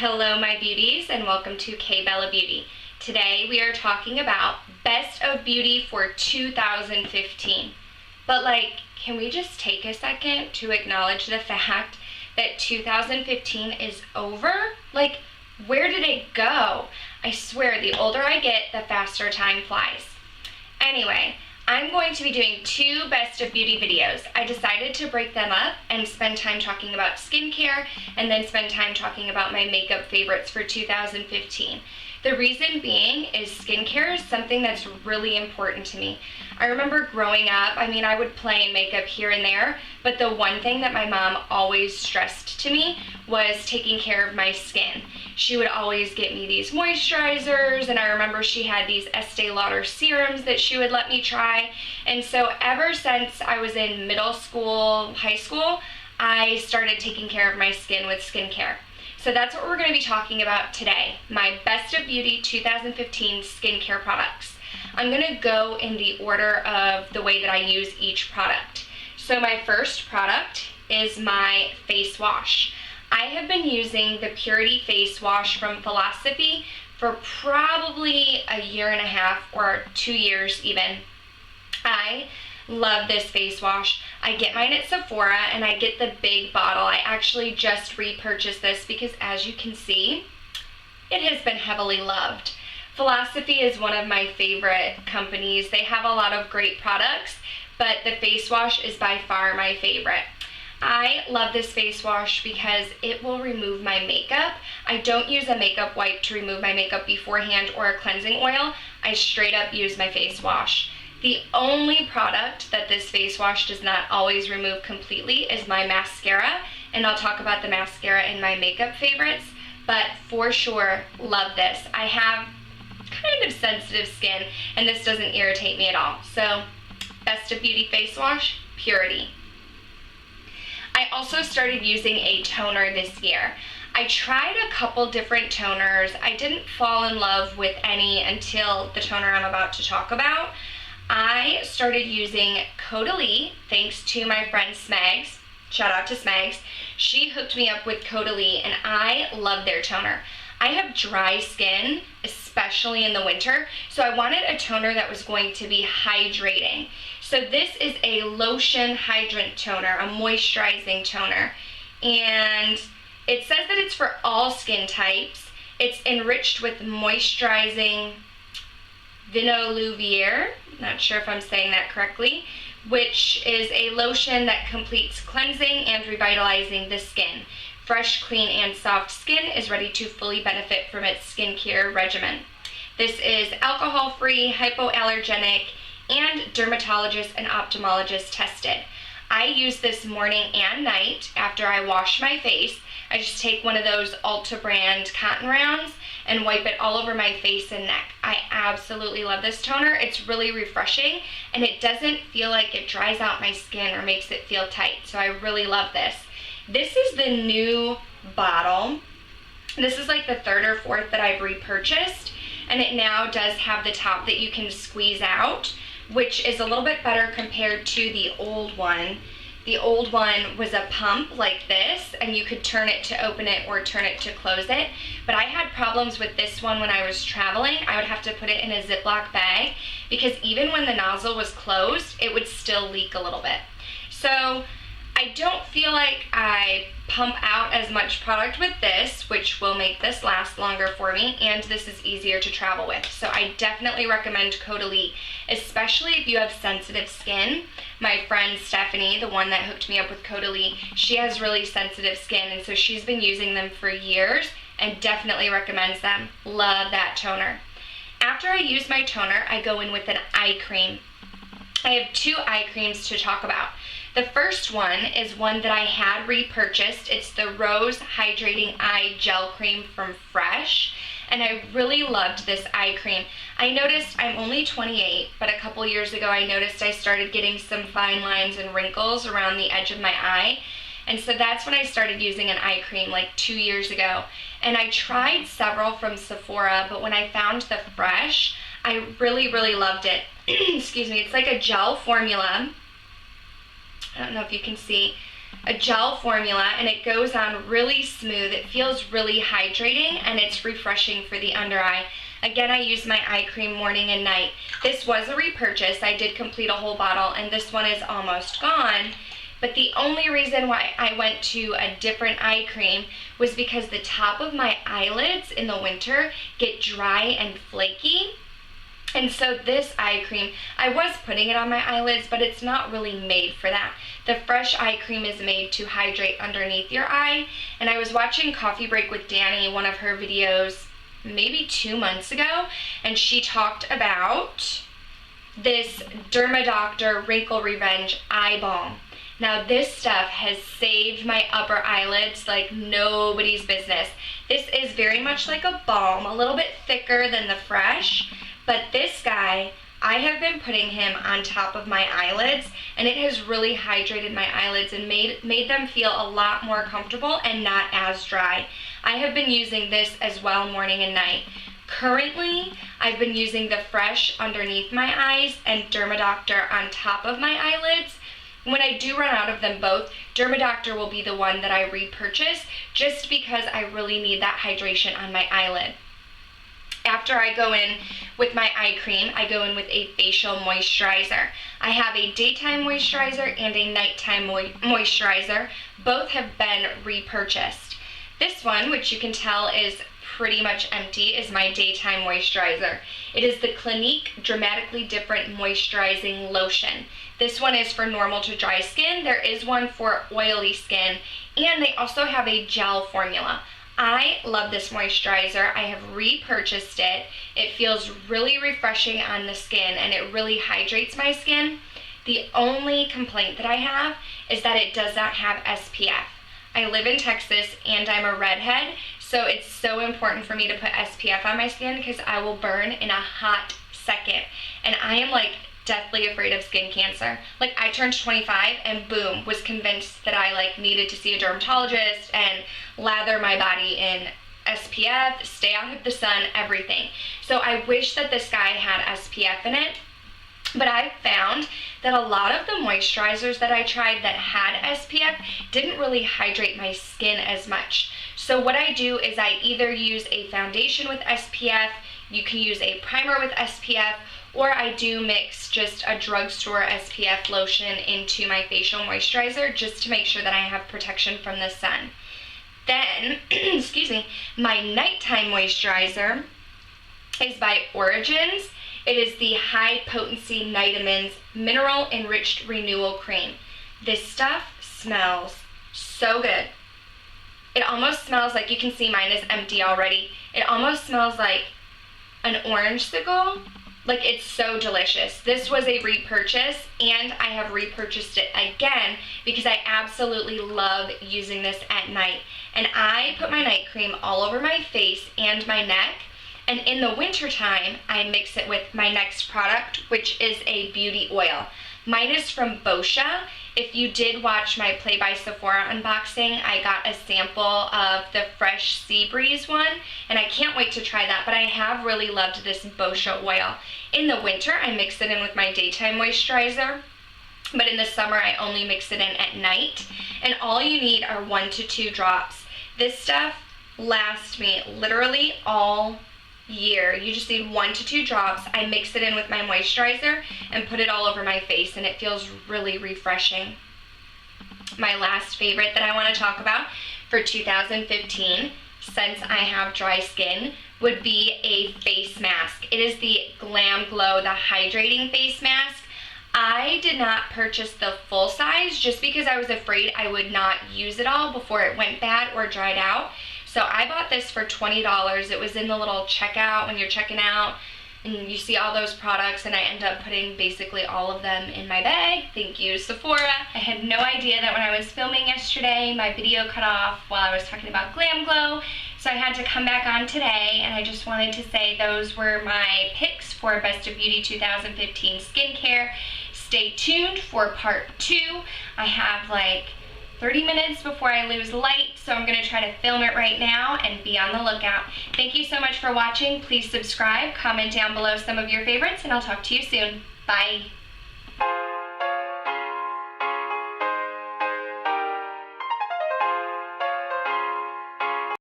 Hello my beauties and welcome to K Bella Beauty. Today we are talking about best of beauty for 2015. But can we just take a second to acknowledge the fact that 2015 is over? Where did it go? I swear the older I get, the faster time flies. Anyway, I'm going to be doing two best of beauty videos. I decided to break them up and spend time talking about skincare and then spend time talking about my makeup favorites for 2015. The reason being is skincare is something that's really important to me. I remember growing up, I would play in makeup here and there, but the one thing that my mom always stressed to me was taking care of my skin. She would always get me these moisturizers, and I remember she had these Estee Lauder serums that she would let me try. And so ever since I was in middle school, high school, I started taking care of my skin with skincare. So that's what we're going to be talking about today, my Best of Beauty 2015 skincare products. I'm going to go in the order of the way that I use each product. So my first product is my face wash. I have been using the Purity face wash from Philosophy for probably a year and a half or 2 years even. I love this face wash. I get mine at Sephora and I get the big bottle. I actually just repurchased this because, as you can see, it has been heavily loved. Philosophy is one of my favorite companies. They have a lot of great products, but the face wash is by far my favorite. I love this face wash because it will remove my makeup. I don't use a makeup wipe to remove my makeup beforehand or a cleansing oil. I straight up use my face wash. The only product that this face wash does not always remove completely is my mascara, and I'll talk about the mascara in my makeup favorites, but for sure, love this. I have kind of sensitive skin, and this doesn't irritate me at all. So, Best of Beauty face wash, Purity. I also started using a toner this year. I tried a couple different toners. I didn't fall in love with any until the toner I'm about to talk about. I started using Caudalie thanks to my friend Smags. Shout out to Smags. She hooked me up with Caudalie and I love their toner. I have dry skin, especially in the winter, so I wanted a toner that was going to be hydrating. So this is a lotion hydrant toner, a moisturizing toner, and it says that it's for all skin types. It's enriched with moisturizing Vinoluvier, not sure if I'm saying that correctly, which is a lotion that completes cleansing and revitalizing the skin. Fresh, clean, and soft skin is ready to fully benefit from its skincare regimen. This is alcohol-free, hypoallergenic, and dermatologist and ophthalmologist tested. I use this morning and night after I wash my face. I just take one of those Ulta brand cotton rounds and wipe it all over my face and neck. I absolutely love this toner. It's really refreshing and it doesn't feel like it dries out my skin or makes it feel tight. So I really love this. This is the new bottle. This is like the third or fourth that I've repurchased, and it now does have the top that you can squeeze out, which is a little bit better compared to the old one. The old one was a pump like this, and you could turn it to open it or turn it to close it. But I had problems with this one when I was traveling. I would have to put it in a Ziploc bag because even when the nozzle was closed, it would still leak a little bit. So I don't feel like I pump out as much product with this, which will make this last longer for me, and this is easier to travel with. So I definitely recommend Caudalie, especially if you have sensitive skin. My friend Stephanie, the one that hooked me up with Caudalie, she has really sensitive skin, and so she's been using them for years and definitely recommends them. Love that toner. After I use my toner, I go in with an eye cream. I have two eye creams to talk about. The first one is one that I had repurchased. It's the Rose Hydrating Eye Gel Cream from Fresh, and I really loved this eye cream. I noticed I'm only 28, but a couple years ago I noticed I started getting some fine lines and wrinkles around the edge of my eye, and so that's when I started using an eye cream like 2 years ago. And I tried several from Sephora, but when I found the Fresh, I really, really loved it. Excuse me, it's like a gel formula. I don't know if you can see. a gel formula, and it goes on really smooth. It feels really hydrating, and it's refreshing for the under eye. Again, I use my eye cream morning and night. This was a repurchase. I did complete a whole bottle, and this one is almost gone. But the only reason why I went to a different eye cream was because the top of my eyelids in the winter get dry and flaky. And so this eye cream, I was putting it on my eyelids, but it's not really made for that. The fresh eye cream is made to hydrate underneath your eye. And I was watching Coffee Break with Danny, one of her videos, maybe 2 months ago, and she talked about this Dermadoctor Wrinkle Revenge Eye Balm. Now this stuff has saved my upper eyelids like nobody's business. This is very much like a balm, a little bit thicker than the Fresh, but this guy, I have been putting him on top of my eyelids, and it has really hydrated my eyelids and made them feel a lot more comfortable and not as dry. I have been using this as well morning and night. Currently, I've been using the Fresh underneath my eyes and Dermadoctor on top of my eyelids. When I do run out of them both, Dermadoctor will be the one that I repurchase just because I really need that hydration on my eyelid. After I go in with my eye cream, I go in with a facial moisturizer. I have a daytime moisturizer and a nighttime moisturizer. Both have been repurchased. This one, which you can tell is pretty much empty, is my daytime moisturizer. It is the Clinique Dramatically Different Moisturizing Lotion. This one is for normal to dry skin. There is one for oily skin, and they also have a gel formula. I love this moisturizer. I have repurchased it. It feels really refreshing on the skin, and it really hydrates my skin. The only complaint that I have is that it does not have SPF. I live in Texas, and I'm a redhead, so it's so important for me to put SPF on my skin because I will burn in a hot second. And I am like deathly afraid of skin cancer. Like, I turned 25 and boom, was convinced that I like needed to see a dermatologist and lather my body in SPF, stay out of the sun, everything. So I wish that this guy had SPF in it. But I found that a lot of the moisturizers that I tried that had SPF didn't really hydrate my skin as much. So what I do is I either use a foundation with SPF, you can use a primer with SPF, or I do mix just a drugstore SPF lotion into my facial moisturizer just to make sure that I have protection from the sun. Then, excuse me, my nighttime moisturizer is by Origins. It is the High Potency Nitamins Mineral Enriched Renewal Cream. This stuff smells so good. It almost smells like, you can see mine is empty already. It almost smells like an orange-sicle. Like, it's so delicious. This was a repurchase, and I have repurchased it again because I absolutely love using this at night. And I put my night cream all over my face and my neck. And in the wintertime, I mix it with my next product, which is a beauty oil. Mine is from Boscia. If you did watch my Play by Sephora unboxing, I got a sample of the Fresh Sea Breeze one, and I can't wait to try that, but I have really loved this Boscia oil. In the winter, I mix it in with my daytime moisturizer, but in the summer, I only mix it in at night, and all you need are 1 to 2 drops. This stuff lasts me literally all year. You just need 1 to 2 drops. I mix it in with my moisturizer and put it all over my face, and it feels really refreshing. My last favorite that I want to talk about for 2015, since I have dry skin, would be a face mask. It is the Glam Glow, the hydrating face mask. I did not purchase the full size just because I was afraid I would not use it all before it went bad or dried out. So I bought this for $20. It was in the little checkout when you're checking out, and you see all those products, and I end up putting basically all of them in my bag. Thank you, Sephora. I had no idea that when I was filming yesterday, my video cut off while I was talking about Glam Glow, so I had to come back on today, and I just wanted to say those were my picks for Best of Beauty 2015 skincare. Stay tuned for part 2. I have like 30 minutes before I lose light, so I'm going to try to film it right now and be on the lookout. Thank you so much for watching. Please subscribe, comment down below some of your favorites, and I'll talk to you soon. Bye.